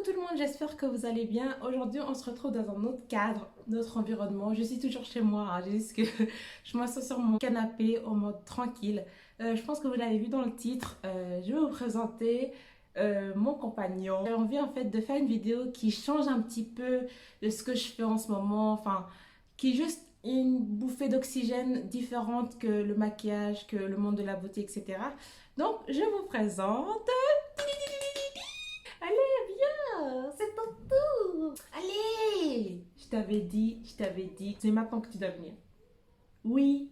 Coucou tout le monde, j'espère que vous allez bien. Aujourd'hui, on se retrouve dans un autre cadre, notre environnement. Je suis toujours chez moi, hein. J'ai juste que je m'assois sur mon canapé en mode tranquille. Je pense que vous l'avez vu dans le titre. Je vais vous présenter mon compagnon. J'ai envie en fait de faire une vidéo qui change un petit peu de ce que je fais en ce moment. Enfin, qui est juste une bouffée d'oxygène différente que le maquillage, que le monde de la beauté, etc. Donc, je vous présente... Allez, viens, c'est ton tour. Allez, je t'avais dit, c'est maintenant que tu dois venir. Oui,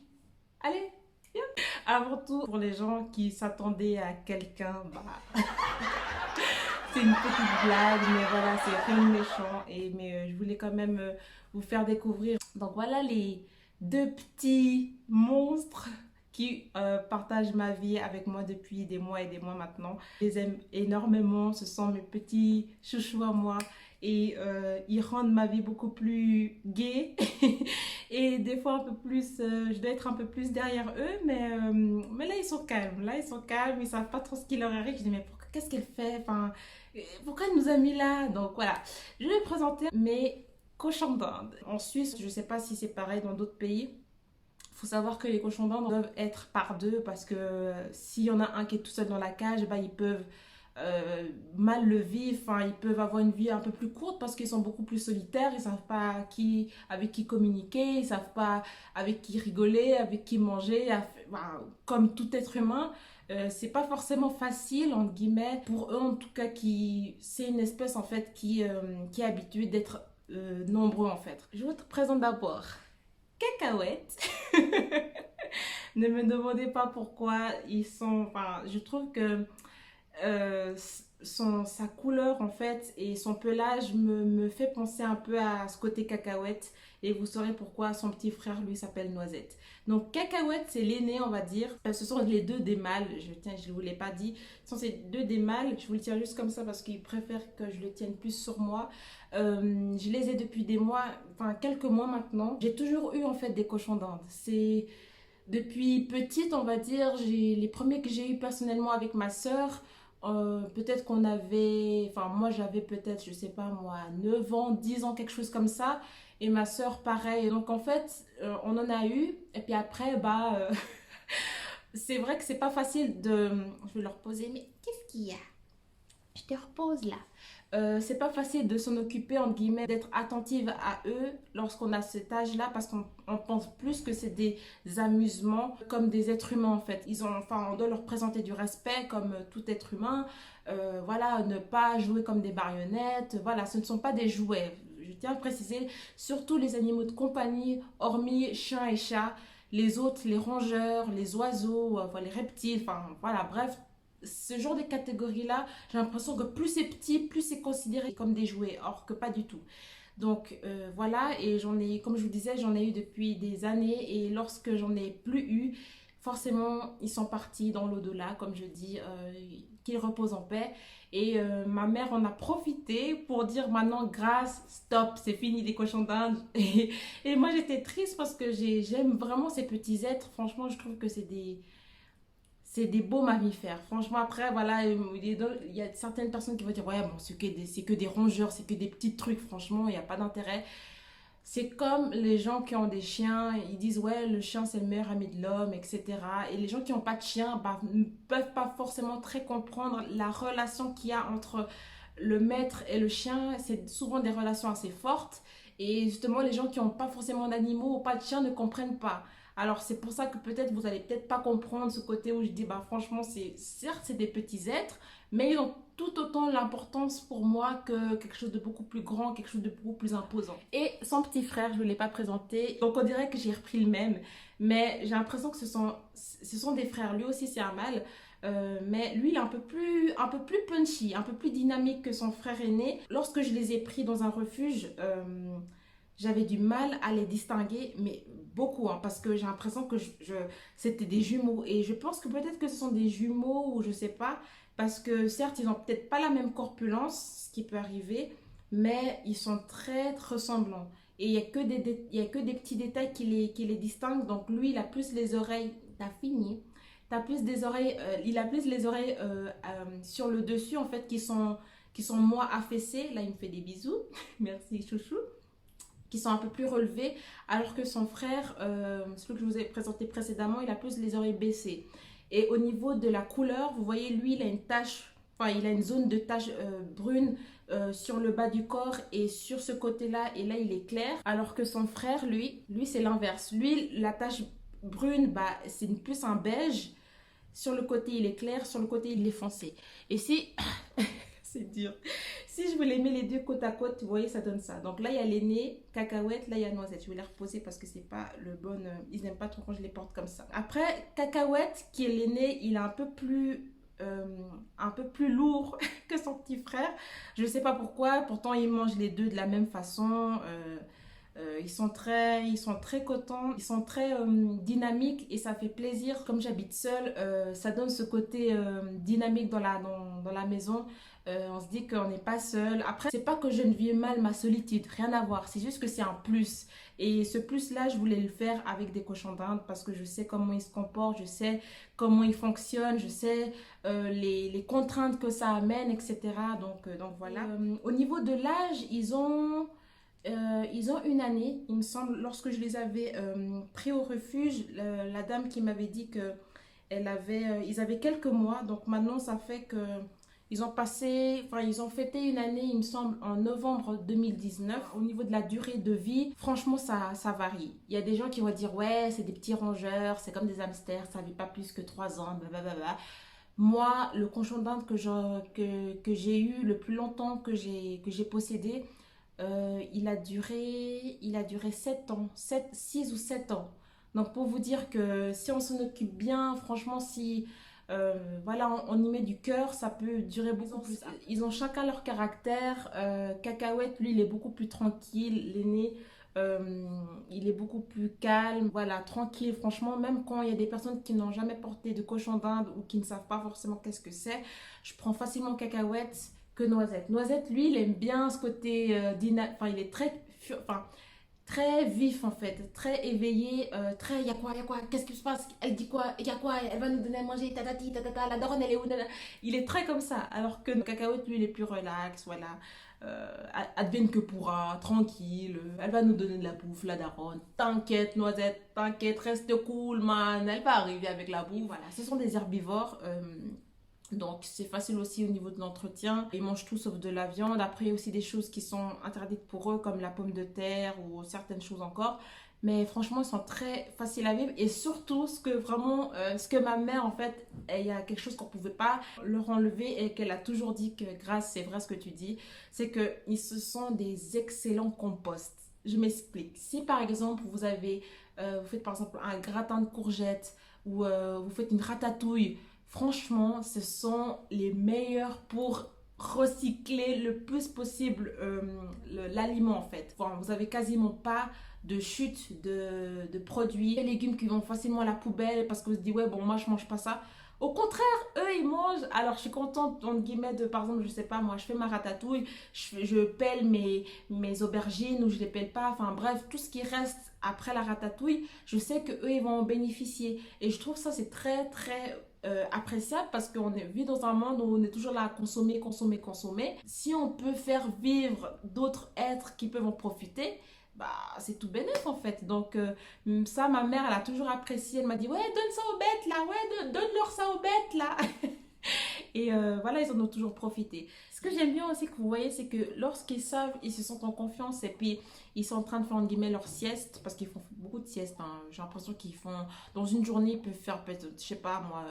allez, viens. Avant tout, pour les gens qui s'attendaient à quelqu'un, bah, c'est une petite blague, mais voilà, c'est rien de méchant. Mais je voulais quand même vous faire découvrir. Donc voilà les deux petits monstres qui partagent ma vie avec moi depuis des mois et des mois maintenant. Je les aime énormément, ce sont mes petits chouchous à moi et ils rendent ma vie beaucoup plus gaie et des fois un peu plus, je dois être un peu plus derrière eux, mais là ils sont calmes, ils savent pas trop ce qui leur arrive. Je dis mais qu'est-ce qu'elle fait, enfin, pourquoi elle nous a mis là? Donc voilà, je vais présenter mes cochons d'Inde. En Suisse, je sais pas si c'est pareil dans d'autres pays. Il faut savoir que les cochons d'Inde doivent être par deux parce que s'il y en a un qui est tout seul dans la cage, bah, ils peuvent mal le vivre, enfin, ils peuvent avoir une vie un peu plus courte parce qu'ils sont beaucoup plus solitaires, ils savent pas avec qui communiquer, ils savent pas avec qui rigoler, avec qui manger, bah, comme tout être humain. C'est pas forcément facile entre guillemets pour eux en tout cas, qui c'est une espèce en fait qui est habituée d'être nombreux en fait. Je vous présente d'abord Cacahuète. Ne me demandez pas pourquoi ils sont. Enfin, je trouve que sa couleur en fait et son pelage me fait penser un peu à ce côté cacahuète. Et vous saurez pourquoi son petit frère lui s'appelle Noisette. Donc Cacahuète, c'est l'aîné, on va dire. Ce sont les deux des mâles. Je ne vous l'ai pas dit. Ce sont ces deux des mâles. Je vous le tiens juste comme ça parce qu'il préfère que je le tienne plus sur moi. Je les ai depuis des mois, enfin quelques mois maintenant. J'ai toujours eu en fait des cochons d'Inde. C'est depuis petite, on va dire, les premiers que j'ai eu personnellement avec ma sœur. Peut-être qu'on avait, enfin moi j'avais peut-être, je sais pas moi, 9 ans, 10 ans, quelque chose comme ça. Et ma sœur pareil. Donc en fait, on en a eu. Et puis après, bah, c'est vrai que c'est pas facile de... Je vais leur poser, mais qu'est-ce qu'il y a? Je te repose là. C'est pas facile de s'en occuper, entre guillemets, d'être attentive à eux lorsqu'on a cet âge-là parce qu'on pense plus que c'est des amusements comme des êtres humains en fait. Enfin, on doit leur présenter du respect comme tout être humain. Voilà, ne pas jouer comme des marionnettes. Voilà, ce ne sont pas des jouets. Je tiens à préciser, surtout les animaux de compagnie, hormis chiens et chats, les autres, les rongeurs, les oiseaux, les reptiles, enfin voilà, bref, ce genre de catégories-là, j'ai l'impression que plus c'est petit, plus c'est considéré comme des jouets, or que pas du tout. Donc voilà, et j'en ai, comme je vous disais, j'en ai eu depuis des années, et lorsque j'en ai plus eu, forcément, ils sont partis dans l'au-delà, comme je dis, qu'ils reposent en paix. Et ma mère en a profité pour dire maintenant, grâce, stop, c'est fini les cochons d'Inde. Et moi, j'étais triste parce que j'aime vraiment ces petits êtres. Franchement, je trouve que c'est des beaux mammifères. Franchement, après, voilà, il y a certaines personnes qui vont dire, ouais, bon, c'est que des rongeurs, c'est que des petits trucs, franchement, il n'y a pas d'intérêt. C'est comme les gens qui ont des chiens, ils disent, ouais, le chien, c'est le meilleur ami de l'homme, etc. Et les gens qui n'ont pas de chien, bah, ne peuvent pas forcément très comprendre la relation qu'il y a entre le maître et le chien. C'est souvent des relations assez fortes. Et justement, les gens qui n'ont pas forcément d'animaux ou pas de chien ne comprennent pas. Alors c'est pour ça que peut-être vous allez peut-être pas comprendre ce côté où je dis bah franchement c'est certes c'est des petits êtres mais ils ont tout autant l'importance pour moi que quelque chose de beaucoup plus grand, quelque chose de beaucoup plus imposant. Et son petit frère, je ne l'ai pas présenté, donc on dirait que j'ai repris le même, mais j'ai l'impression que ce sont des frères. Lui aussi c'est un mâle, mais lui il est un peu plus punchy, un peu plus dynamique que son frère aîné. Lorsque je les ai pris dans un refuge, j'avais du mal à les distinguer, mais beaucoup, hein, parce que j'ai l'impression que c'était des jumeaux. Et je pense que peut-être que ce sont des jumeaux ou je sais pas, parce que certes, ils ont peut-être pas la même corpulence, ce qui peut arriver, mais ils sont très ressemblants. Et il y a que des petits détails qui les distinguent. Donc lui, il a plus les oreilles, t'as fini, il a plus les oreilles sur le dessus, en fait, qui sont moins affaissés. Là, il me fait des bisous. Merci, chouchou. Qui sont un peu plus relevés, alors que son frère, celui que je vous ai présenté précédemment, il a plus les oreilles baissées. Et au niveau de la couleur, vous voyez, lui, il a une tache, enfin, il a une zone de tache brune sur le bas du corps et sur ce côté-là, et là, il est clair. Alors que son frère, lui c'est l'inverse. Lui, la tache brune, bah, c'est plus un beige. Sur le côté, il est clair, sur le côté, il est foncé. Et si... c'est dur. Si je veux les mettre les deux côte à côte, vous voyez, ça donne ça. Donc là, il y a l'aîné, cacahuète, là, il y a noisette. Je vais les reposer parce que c'est pas le bon... ils n'aiment pas trop quand je les porte comme ça. Après, cacahuète, qui est l'aîné, il est un peu plus lourd que son petit frère. Je ne sais pas pourquoi. Pourtant, ils mangent les deux de la même façon. Ils sont très contents, ils sont très dynamiques et ça fait plaisir. Comme j'habite seule, ça donne ce côté dynamique dans la maison. On se dit qu'on n'est pas seul. Après, c'est pas que je ne vis mal ma solitude, rien à voir. C'est juste que c'est un plus. Et ce plus-là, je voulais le faire avec des cochons d'Inde parce que je sais comment ils se comportent, je sais comment ils fonctionnent, je sais les contraintes que ça amène, etc. Donc voilà. Au niveau de l'âge, ils ont 1 année, il me semble. Lorsque je les avais pris au refuge, la dame qui m'avait dit que ils avaient quelques mois. Donc maintenant, ça fait que ils ont fêté 1 année, il me semble, en novembre 2019. Au niveau de la durée de vie, franchement, ça varie. Il y a des gens qui vont dire, ouais, c'est des petits rongeurs, c'est comme des hamsters, ça ne vit pas plus que 3 ans, blablabla. Moi, le cochon d'Inde que j'ai eu le plus longtemps, que j'ai possédé, il a duré 7 ans, 6 ou 7 ans. Donc pour vous dire que si on s'en occupe bien, franchement, si voilà, on y met du cœur, ça peut durer beaucoup plus. Ils ont chacun leur caractère. Cacahuète, lui, il est beaucoup plus tranquille. L'aîné, il est beaucoup plus calme, voilà, tranquille. Franchement, même quand il y a des personnes qui n'ont jamais porté de cochon d'Inde ou qui ne savent pas forcément qu'est-ce que c'est, je prends facilement Cacahuète que Noisette. Noisette, lui, il aime bien ce côté enfin, il est très vif en fait, très éveillé, très, il y a quoi, qu'est-ce qui se passe, elle dit quoi, il y a quoi, elle va nous donner à manger, tatati, tatata, la daronne elle est où, nana. Il est très comme ça, alors que Cacahuète, lui, il est plus relax, voilà, advienne que pourra, tranquille, elle va nous donner de la bouffe, la daronne, t'inquiète Noisette, t'inquiète, reste cool man, elle va arriver avec la bouffe, voilà, ce sont des herbivores, donc c'est facile aussi au niveau de l'entretien. Ils mangent tout sauf de la viande. Après, il y a aussi des choses qui sont interdites pour eux, comme la pomme de terre ou certaines choses encore. Mais franchement, ils sont très faciles à vivre. Et surtout, ce que ma mère, en fait, il y a quelque chose qu'on ne pouvait pas leur enlever et qu'elle a toujours dit que, grâce, c'est vrai ce que tu dis, c'est qu'ils se sont des excellents composts. Je m'explique. Si par exemple, vous faites par exemple un gratin de courgettes ou vous faites une ratatouille, franchement, ce sont les meilleurs pour recycler le plus possible l'aliment en fait. Enfin, vous avez quasiment pas de chute de produits, des légumes qui vont facilement à la poubelle parce que vous vous dites ouais bon moi je mange pas ça. Au contraire, eux ils mangent. Alors je suis contente entre guillemets de par exemple je sais pas moi je fais ma ratatouille, je pèle mes aubergines ou je les pèle pas. Enfin bref tout ce qui reste après la ratatouille, je sais que eux ils vont en bénéficier et je trouve ça c'est très très appréciable parce qu'on vit dans un monde où on est toujours là à consommer, consommer, consommer. Si on peut faire vivre d'autres êtres qui peuvent en profiter, bah c'est tout bénef en fait. Donc ça, ma mère, elle a toujours apprécié. Elle m'a dit, ouais, donne ça aux bêtes là, ouais, donne-leur ça aux bêtes là. Et voilà, ils en ont toujours profité. Ce que j'aime bien aussi que vous voyez, c'est que lorsqu'ils savent, ils se sentent en confiance et puis ils sont en train de faire, entre guillemets, leur sieste, parce qu'ils font beaucoup de siestes. Hein. J'ai l'impression qu'ils font, dans une journée, ils peuvent faire peut-être, je sais pas moi,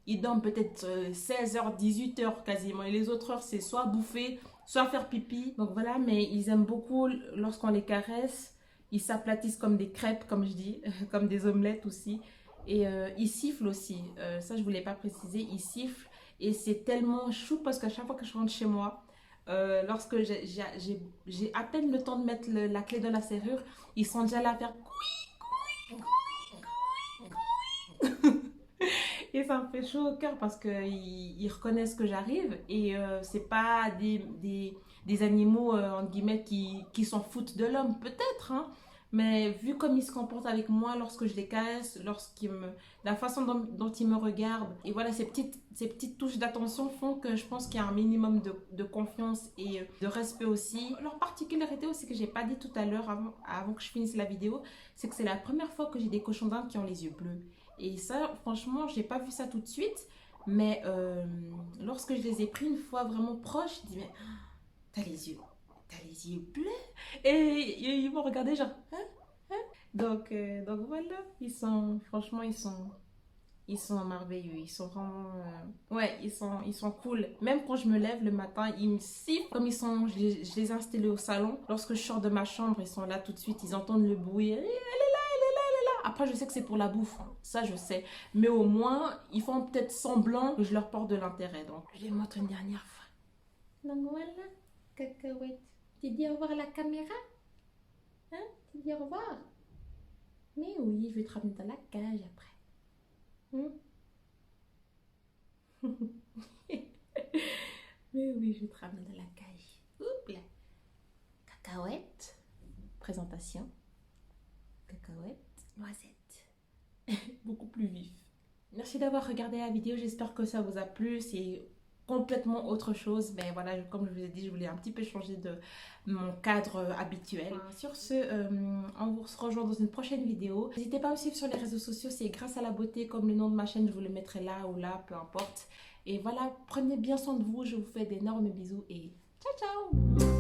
ils dorment peut-être 16h, 18h quasiment. Et les autres heures, c'est soit bouffer, soit faire pipi. Donc voilà, mais ils aiment beaucoup lorsqu'on les caresse. Ils s'aplatissent comme des crêpes, comme je dis, comme des omelettes aussi. Et ils sifflent aussi. Ça, je ne voulais pas préciser. Ils sifflent. Et c'est tellement chou parce qu'à chaque fois que je rentre chez moi, lorsque j'ai à peine le temps de mettre la clé dans la serrure, ils sont déjà là à faire et ça me fait chaud au cœur parce qu'ils reconnaissent que j'arrive et c'est pas des animaux entre guillemets qui s'en foutent de l'homme peut-être hein, Mais vu comme il se comporte avec moi lorsque je les caresse, la façon dont il me regarde, et voilà, ces petites touches d'attention font que je pense qu'il y a un minimum de confiance et de respect aussi. Leur particularité aussi que j'ai pas dit tout à l'heure avant que je finisse la vidéo, c'est que c'est la première fois que j'ai des cochons d'Inde qui ont les yeux bleus. Et ça, franchement, j'ai pas vu ça tout de suite. Mais lorsque je les ai pris une fois vraiment proche, je dis mais t'as les yeux bleus. Et ils m'ont regardé genre hein? Donc voilà, franchement ils sont merveilleux, ils sont vraiment ouais, ils sont cool. Même quand je me lève le matin, ils me sifflent comme je les ai installés au salon. Lorsque je sors de ma chambre, ils sont là tout de suite, ils entendent le bruit. Elle est là, elle est là, elle est là. Après je sais que c'est pour la bouffe, hein. Ça je sais. Mais au moins, ils font peut-être semblant que je leur porte de l'intérêt. Donc je les montre une dernière fois. Donc voilà, cacahuète. Tu dis au revoir à la caméra? Hein? Tu dis au revoir? Mais oui, je vais te ramener dans la cage après. Hmm? Mais oui, je vais te ramener dans la cage. Oups là. Cacahuète. Présentation. Cacahuète. Noisette. Beaucoup plus vif. Merci d'avoir regardé la vidéo. J'espère que ça vous a plu. C'est complètement autre chose. Mais voilà, comme je vous ai dit, je voulais un petit peu changer de mon cadre habituel. Sur ce, on vous rejoint dans une prochaine vidéo. N'hésitez pas à me suivre sur les réseaux sociaux. C'est Grâce à la beauté, comme le nom de ma chaîne, je vous le mettrai là ou là, peu importe. Et voilà, prenez bien soin de vous. Je vous fais d'énormes bisous et ciao ciao.